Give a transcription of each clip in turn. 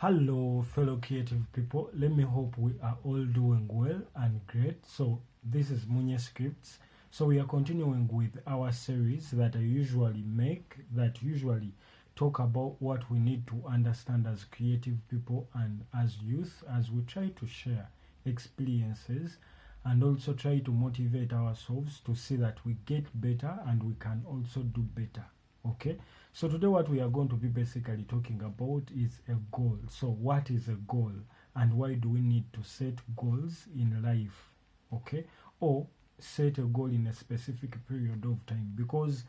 Hello fellow creative people, let me hope we are all doing well and great. So this is Munya Scripts. So we are continuing with our series that I usually make, that usually talk about what we need to understand as creative people and as youth, as we try to share experiences and also try to motivate ourselves to see that we get better and we can also do better. Okay, so today what we are going to be basically talking about is a goal. So what is a goal and why do we need to set goals in life? Okay, or set a goal in a specific period of time, because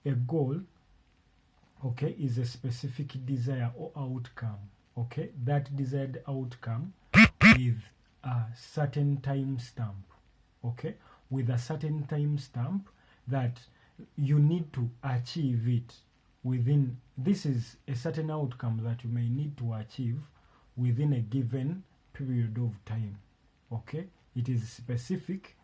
a goal, okay, is a specific desire or outcome. Okay, that desired outcome with a certain time stamp. Okay, with a certain time stamp that you need to achieve it within. This is a certain outcome that you may need to achieve within a given period of time. Okay, it is specific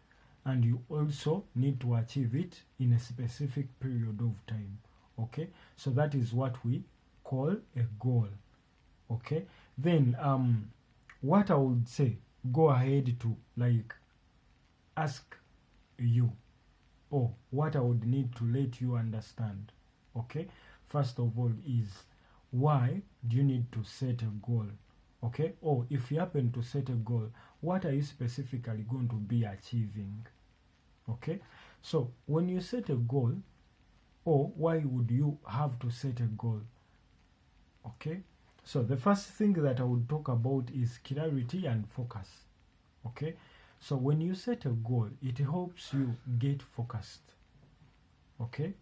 and you also need to achieve it in a specific period of time. Okay, so that is what we call a goal. Okay, then what I would say, go ahead to like ask you, or what I would need to let you understand, okay, first of all, is why do you need to set a goal? Okay, or if you happen to set a goal, what are you specifically going to be achieving? Okay, so when you set a goal, or why would you have to set a goal? Okay, so the first thing that I would talk about is clarity and focus. Okay, so when you set a goal, it helps you get focused, okay,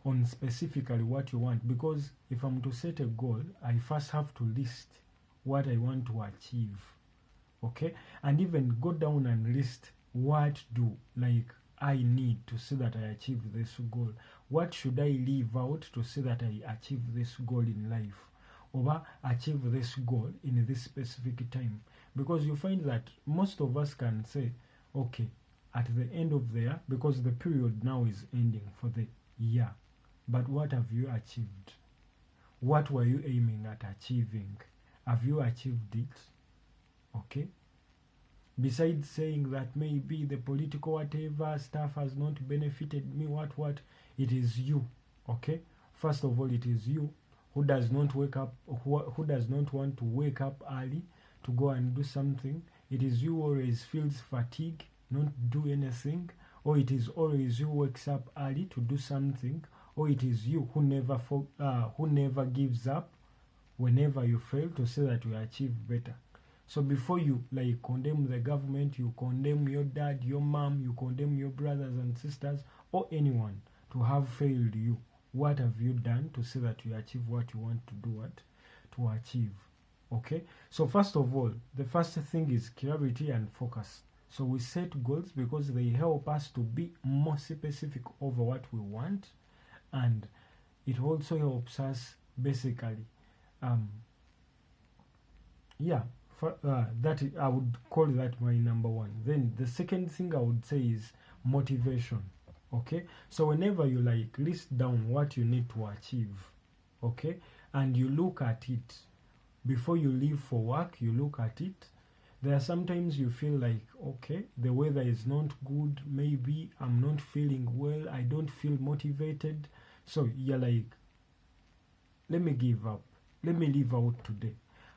on specifically what you want. Because if I'm to set a goal, I first have to list what I want to achieve, okay, and even go down and list what do like I need to see that I achieve this goal. What should I leave out to see that I achieve this goal in life, or achieve this goal in this specific time? Because you find that most of us can say, okay, at the end of the year, because the period now is ending for the year, but what have you achieved? What were you aiming at achieving? Have you achieved it? Okay, besides saying that maybe the political whatever stuff has not benefited me, what, it is you. Okay, first of all, it is you who does not wake up, who does not want to wake up early to go and do something. It is you who always feels fatigue, not do anything, or it is always you who wakes up early to do something, or it is you who never gives up whenever you fail to say that you achieve better. So before you like condemn the government, you condemn your dad, your mom, you condemn your brothers and sisters, or anyone to have failed you. What have you done to say that you achieve what you want to do, what to achieve? Okay, so first of all, the first thing is clarity and focus. So we set goals because they help us to be more specific over what we want, and it also helps us basically that I would call that my number one. Then the second thing I would say is motivation. Okay, so whenever you like list down what you need to achieve, okay, and you look at it before you leave for work, you look at it. There are sometimes you feel like, okay, the weather is not good, maybe I'm not feeling well, I don't feel motivated, so you're like, let me give up, let me leave out today.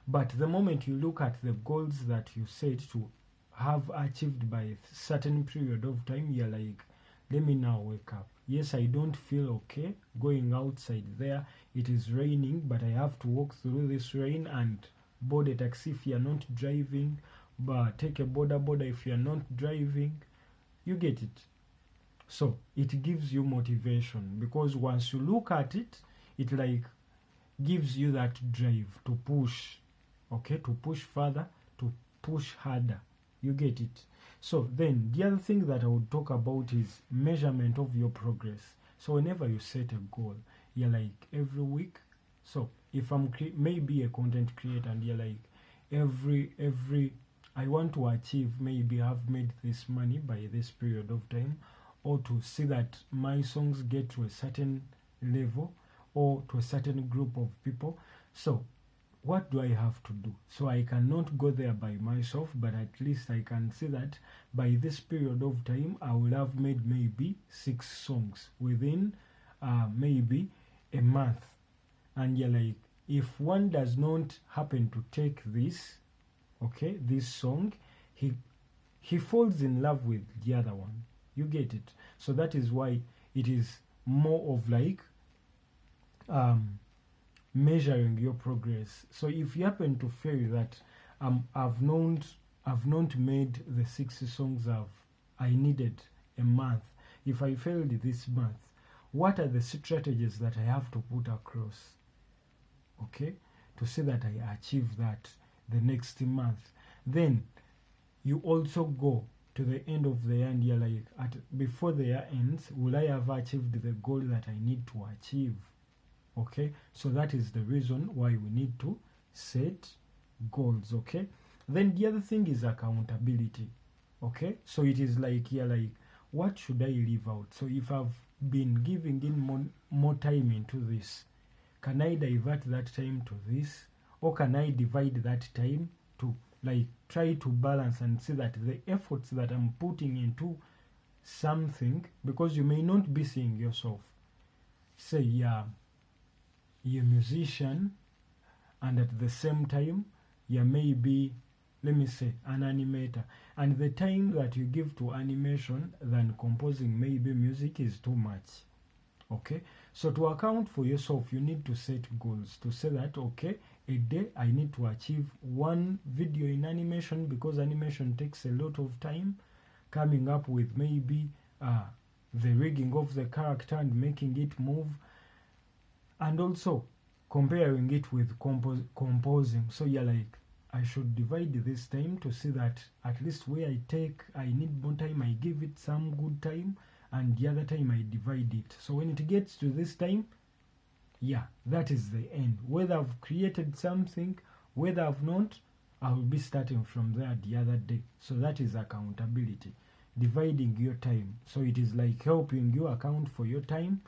But the moment you look at the goals that you set to have achieved by a certain period of time, you're like, let me now wake up. Yes, I don't feel okay going outside there. It is raining, but I have to walk through this rain and board a taxi if you're not driving, but take a border if you're not driving. You get it. So it gives you motivation, because once you look at it, it like gives you that drive to push, okay, to push further, to push harder. You get it. So then the other thing that I would talk about is measurement of your progress. So whenever you set a goal, you're like every week. So if I'm maybe a content creator and you're like every I want to achieve, maybe have made this money by this period of time, or to see that my songs get to a certain level or to a certain group of people. So what do I have to do? So I cannot go there by myself, but at least I can see that by this period of time I will have made maybe 6 songs within maybe a month. And you're like, if one does not happen to take this, okay, this song, he falls in love with the other one. You get it? So that is why it is more of like measuring your progress. So if you happen to feel that I've not made the 60 songs I needed a month, if I failed this month, what are the strategies that I have to put across, okay, to say that I achieve that the next month? Then you also go to the end of the year and you're like, before the year ends, will I have achieved the goal that I need to achieve? Okay, so that is the reason why we need to set goals. Okay, then the other thing is accountability. Okay, so it is like, you're like, what should I leave out? So if I've been giving in more time into this, can I divert that time to this, or can I divide that time to like try to balance and see that the efforts that I'm putting into something, because you may not be seeing yourself, say you're a musician and at the same time you may be, let me say, an animator, and the time that you give to animation than composing maybe music is too much. Okay, so to account for yourself, you need to set goals to say that, okay, a day I need to achieve 1 video in animation, because animation takes a lot of time, coming up with maybe the rigging of the character and making it move, and also comparing it with composing. So you're like, I should divide this time to see that at least where I need more time, I give it some good time, and the other time I divide it. So when it gets to this time, yeah, that is the end. Whether I've created something, whether I've not, I will be starting from there the other day. So that is accountability, dividing your time. So it is like helping you account for your time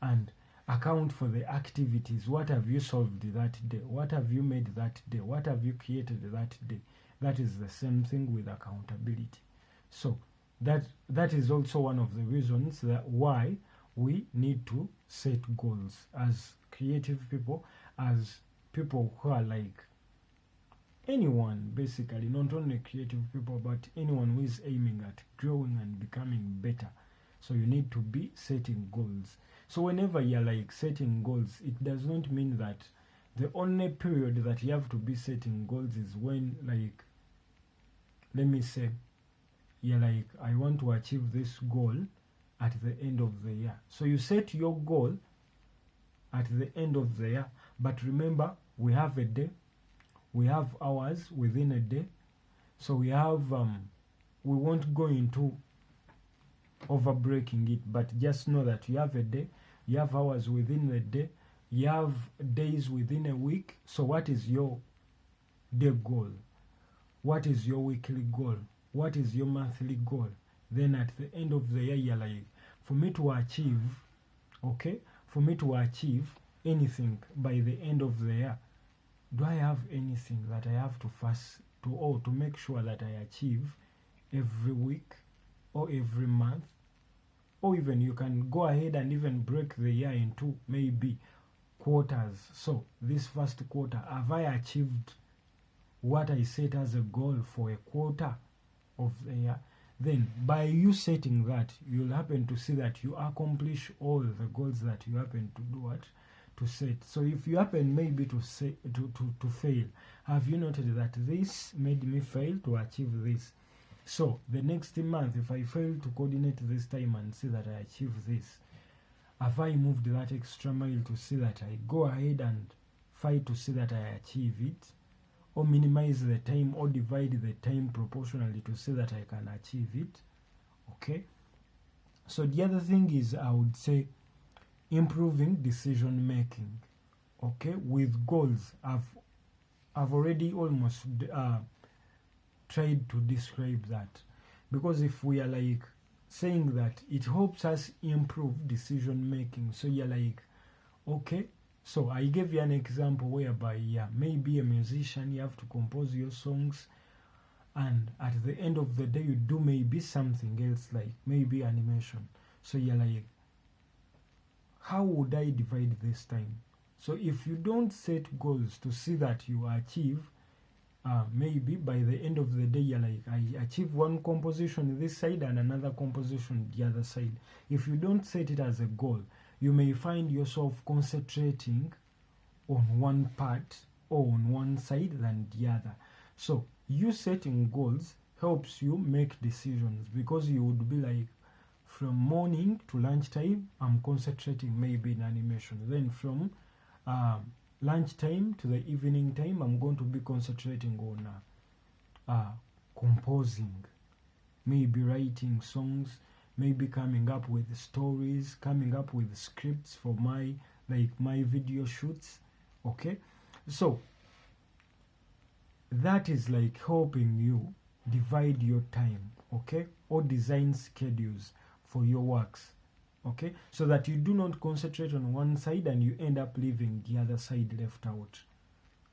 and account for the activities. What have you solved that day? What have you made that day? What have you created that day? That is the same thing with accountability. So that is also one of the reasons that why we need to set goals as creative people, as people who are like anyone, basically, not only creative people, but anyone who is aiming at growing and becoming better. So you need to be setting goals. So whenever you're like setting goals, it does not mean that the only period that you have to be setting goals is when, like, let me say, you're like, I want to achieve this goal at the end of the year. So you set your goal at the end of the year, but remember, we have a day, we have hours within a day. So we have we won't go into over breaking it, but just know that you have a day, you have hours within the day, you have days within a week. So what is your day goal? What is your weekly goal? What is your monthly goal? Then at the end of the year, you're like, for me to achieve, okay, for me to achieve anything by the end of the year, do I have anything that I have to make sure that I achieve every week or every month? Or even you can go ahead and even break the year into maybe quarters. So this first quarter, have I achieved what I set as a goal for a quarter of the year? Then by you setting that, you'll happen to see that you accomplish all the goals that you happen to do what to set. So if you happen maybe to fail, have you noted that this made me fail to achieve this? So the next month, if I fail to coordinate this time and see that I achieve this, have I moved that extra mile to see that I go ahead and fight to see that I achieve it? Or minimize the time, or divide the time proportionally to see that I can achieve it? Okay. So the other thing is, I would say, improving decision making. Okay, with goals, I've already almost tried to describe that, because if we are like saying that it helps us improve decision making, so you're like, okay, So I gave you an example whereby, yeah, maybe a musician, you have to compose your songs, and at the end of the day you do maybe something else, like maybe animation. So you're like, how would I divide this time? So if you don't set goals to see that you achieve, maybe by the end of the day you're like, I achieve one composition this side and another composition the other side. If you don't set it as a goal, you may find yourself concentrating on one part or on one side than the other. So you setting goals helps you make decisions, because you would be like, from morning to lunchtime I'm concentrating maybe in animation, then from lunchtime to the evening time I'm going to be concentrating on composing, maybe writing songs, maybe coming up with stories, coming up with scripts for my video shoots. Okay, so that is like helping you divide your time, okay, or design schedules for your works, okay, so that you do not concentrate on one side and you end up leaving the other side left out.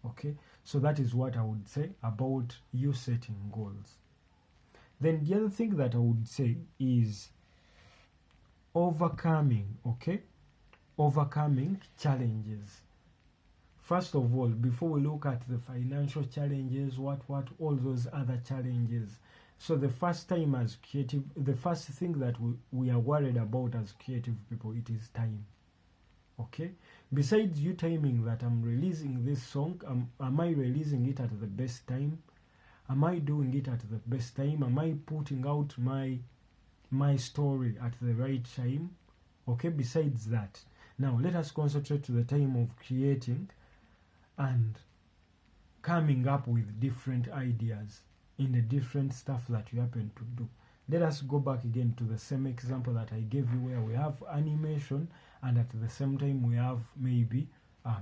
Okay, so that is what I would say about you setting goals. Then the other thing that I would say is overcoming challenges. First of all, before we look at the financial challenges, all those other challenges. So the first thing that we are worried about as creative people, it is time. Okay? Besides you timing that I'm releasing this song, am I releasing it at the best time? Am I doing it at the best time? Am I putting out my story at the right time? Okay, besides that. Now let us concentrate to the time of creating and coming up with different ideas in the different stuff that you happen to do. Let us go back again to the same example that I gave you, where we have animation and at the same time we have maybe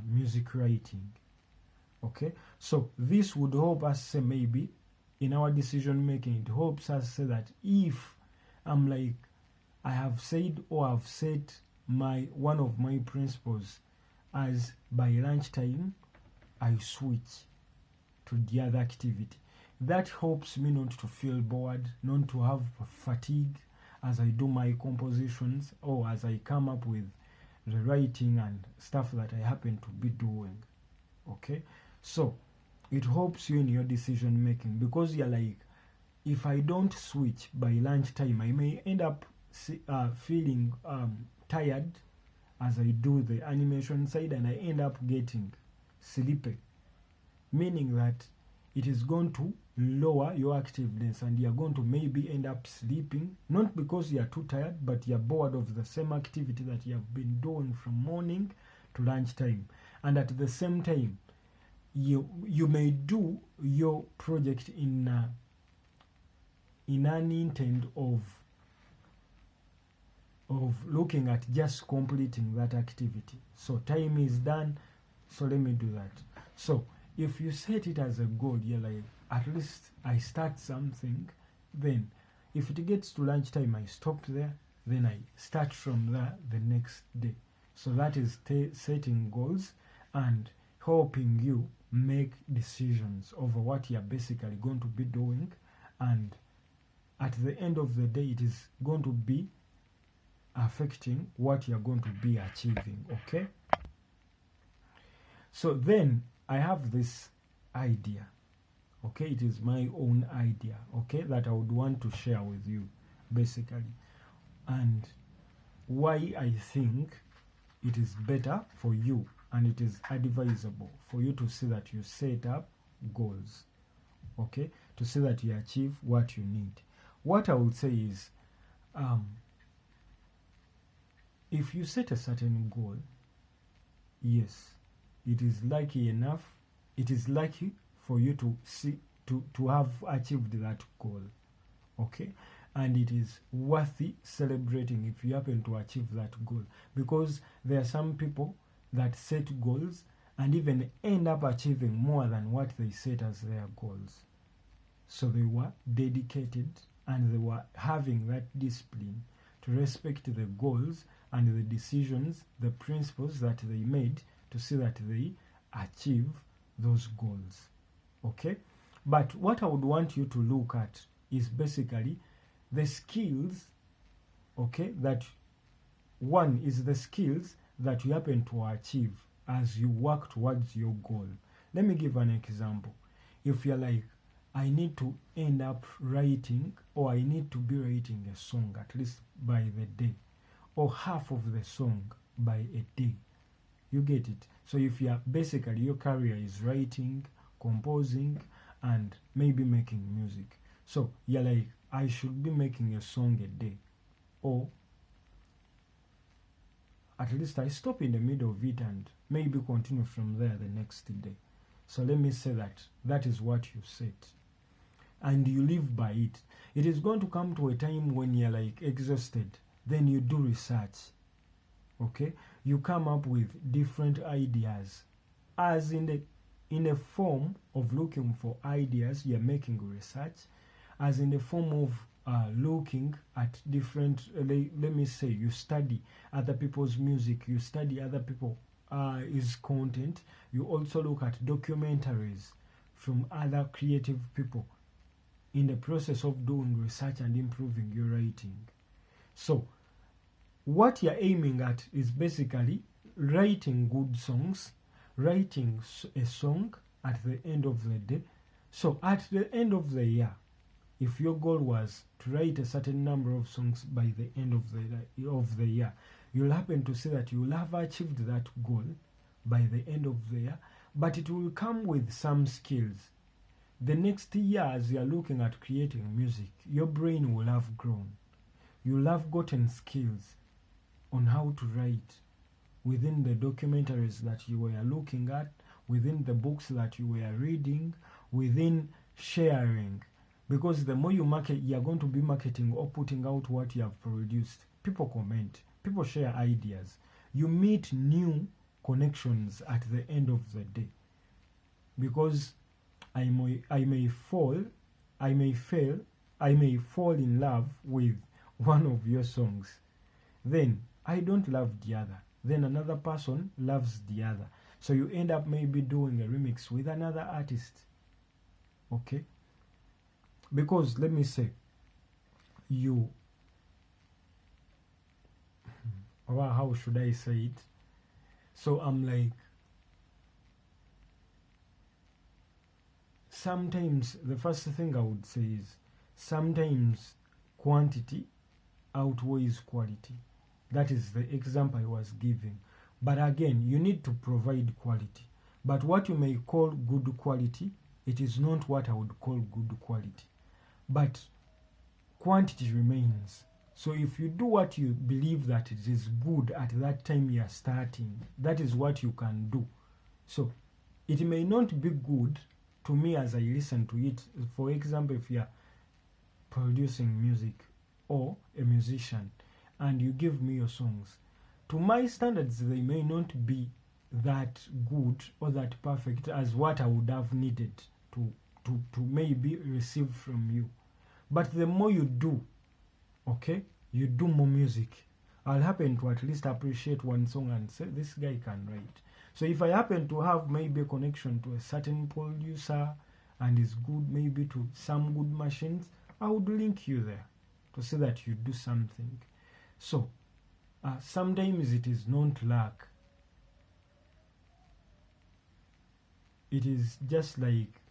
music writing. Okay, so this would help us say, maybe in our decision making, it helps us say that if I'm like, I have said or I've set one of my principles as by lunchtime I switch to the other activity. That helps me not to feel bored, not to have fatigue as I do my compositions or as I come up with the writing and stuff that I happen to be doing. Okay, so it helps you in your decision making, because you're like, if I don't switch by lunchtime, I may end up feeling tired as I do the animation side, and I end up getting sleepy, meaning that it is going to lower your activeness and you're going to maybe end up sleeping, not because you're too tired, but you're bored of the same activity that you have been doing from morning to lunchtime. And at the same time, you may do your project in an intent of looking at just completing that activity. So time is done, so let me do that. So if you set it as a goal, you're like, at least I start something, then if it gets to lunchtime I stop there, then I start from there the next day. So that is setting goals and helping you make decisions over what you're basically going to be doing, and at the end of the day it is going to be affecting what you're going to be achieving. Okay, so then I have this idea. Okay, it is my own idea, okay, that I would want to share with you basically, and why I think it is better for you and it is advisable for you to see that you set up goals, okay, to see that you achieve what you need. What I would say is, if you set a certain goal, yes, it is lucky for you to see to have achieved that goal, okay, and it is worthy celebrating if you happen to achieve that goal, because there are some people that set goals and even end up achieving more than what they set as their goals. So they were dedicated and they were having that discipline to respect the goals and the decisions, the principles that they made to see that they achieve those goals. Okay, but what I would want you to look at is basically the skills, okay, that one is the skills that you happen to achieve as you work towards your goal. Let me give an example. If you're like, I need to end up writing, or I need to be writing a song at least by the day, or half of the song by a day. You get it? So if you're basically, your career is writing, composing, and maybe making music. So you're like, I should be making a song a day, or at least I stop in the middle of it and maybe continue from there the next day. So let me say that that is what you set, and you live by it. It is going to come to a time when you're like exhausted, then you do research. Okay, you come up with different ideas, as in the form of looking for ideas. You're making research, as in the form of looking at different, let me say, you study other people's music, you study other people is content. You also look at documentaries from other creative people in the process of doing research and improving your writing. So what you're aiming at is basically writing good songs, writing a song at the end of the day. So at the end of the year, if your goal was to write a certain number of songs by the end of the year, you'll happen to see that you'll have achieved that goal by the end of the year, but it will come with some skills. The next year, as you're looking at creating music, your brain will have grown. You'll have gotten skills on how to write within the documentaries that you were looking at, within the books that you were reading, within sharing. Because the more you market, you're going to be marketing or putting out what you have produced. People comment, people share ideas. You meet new connections at the end of the day. Because I may fall in love with one of your songs. Then I don't love the other. Then another person loves the other. So you end up maybe doing a remix with another artist. Okay? Because let me say, how should I say it? So I'm like, sometimes the first thing I would say is, sometimes quantity outweighs quality. That is the example I was giving. But again, you need to provide quality. But what you may call good quality, it is not what I would call good quality. But quantity remains. So if you do what you believe that it is good at that time you are starting, that is what you can do. So it may not be good to me as I listen to it. For example, if you are producing music or a musician and you give me your songs, to my standards they may not be that good or that perfect as what I would have needed to maybe receive from you. But the more you do, okay, you do more music, I'll happen to at least appreciate one song and say, this guy can write. So if I happen to have maybe a connection to a certain producer and is good maybe to some good machines, I would link you there to say that you do something. So sometimes it is not luck. It is just like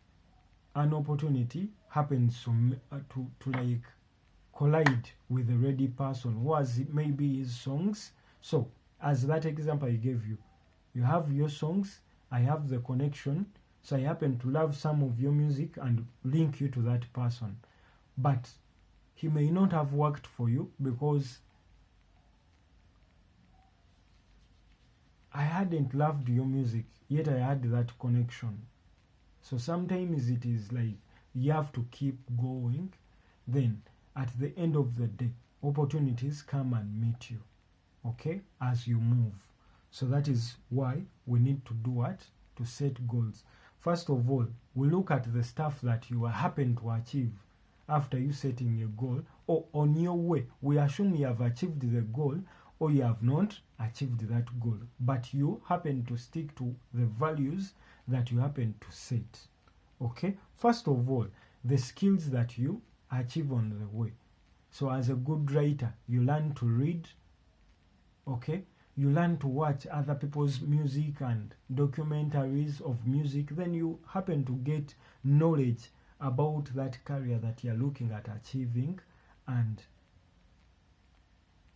an opportunity happens to like collide with a ready person who has maybe his songs. So as that example I gave you, you have your songs, I have the connection, so I happen to love some of your music and link you to that person. But he may not have worked for you because I hadn't loved your music, yet I had that connection. So sometimes it is like you have to keep going. Then at the end of the day, opportunities come and meet you, okay, as you move. So that is why we need to do what? To set goals. First of all, we look at the stuff that you happen to achieve after you setting a goal, or on your way. We assume you have achieved the goal. or you have not achieved that goal, but you happen to stick to the values that you happen to set. Okay, first of all, the skills that you achieve on the way. So as a good writer, you learn to read, okay, you learn to watch other people's music and documentaries of music, then you happen to get knowledge about that career that you're looking at achieving and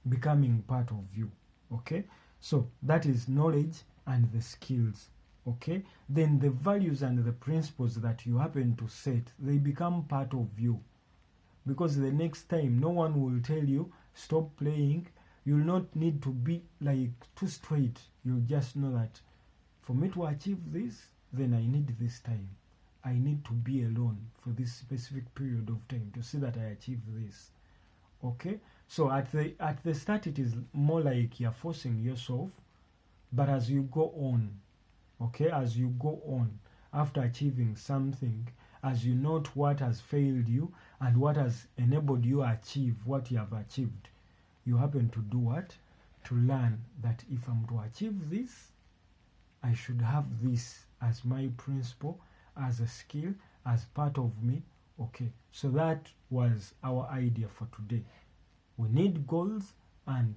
becoming part of you. Okay, so that is knowledge and the skills. Okay, then the values and the principles that you happen to set, they become part of you, because the next time no one will tell you stop playing. You'll not need to be like too straight. You'll just know that for me to achieve this, then I need this time. I need to be alone for this specific period of time to see that I achieve this. Okay, so at the start it is more like you're forcing yourself, but as you go on, okay, as you go on after achieving something, as you note what has failed you and what has enabled you to achieve what you have achieved, you happen to do what? To learn that if I'm to achieve this, I should have this as my principle, as a skill, as part of me. Okay, so that was our idea for today. We need goals, and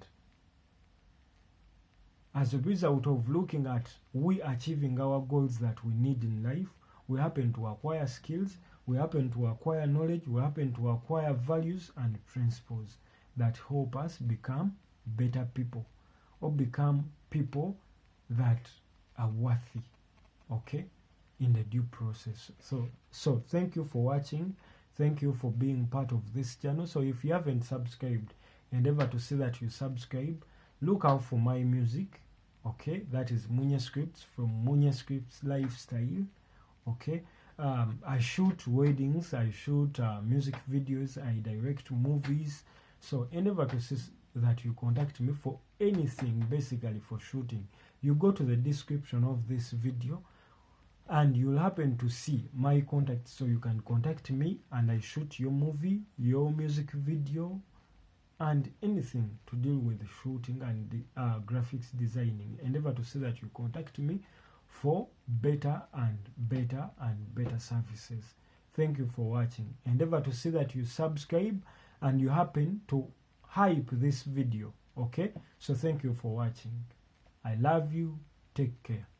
as a result of looking at we achieving our goals that we need in life, we happen to acquire skills, we happen to acquire knowledge, we happen to acquire values and principles that help us become better people, or become people that are worthy, okay, in the due process. So thank you for watching. Thank you for being part of this channel. So if you haven't subscribed, endeavor to see that you subscribe. Look out for my music, okay, that is MUCIAN from MUCIAN Lifestyle. Okay, I shoot weddings, I shoot music videos, I direct movies. So endeavor to see that you contact me for anything, basically for shooting. You go to the description of this video and you'll happen to see my contact, so you can contact me and I shoot your movie, your music video, and anything to deal with shooting and the graphics designing. Endeavor to see that you contact me for better and better and better services. Thank you for watching. Endeavor to see that you subscribe and you happen to hype this video. Okay, so thank you for watching. I love you. Take care.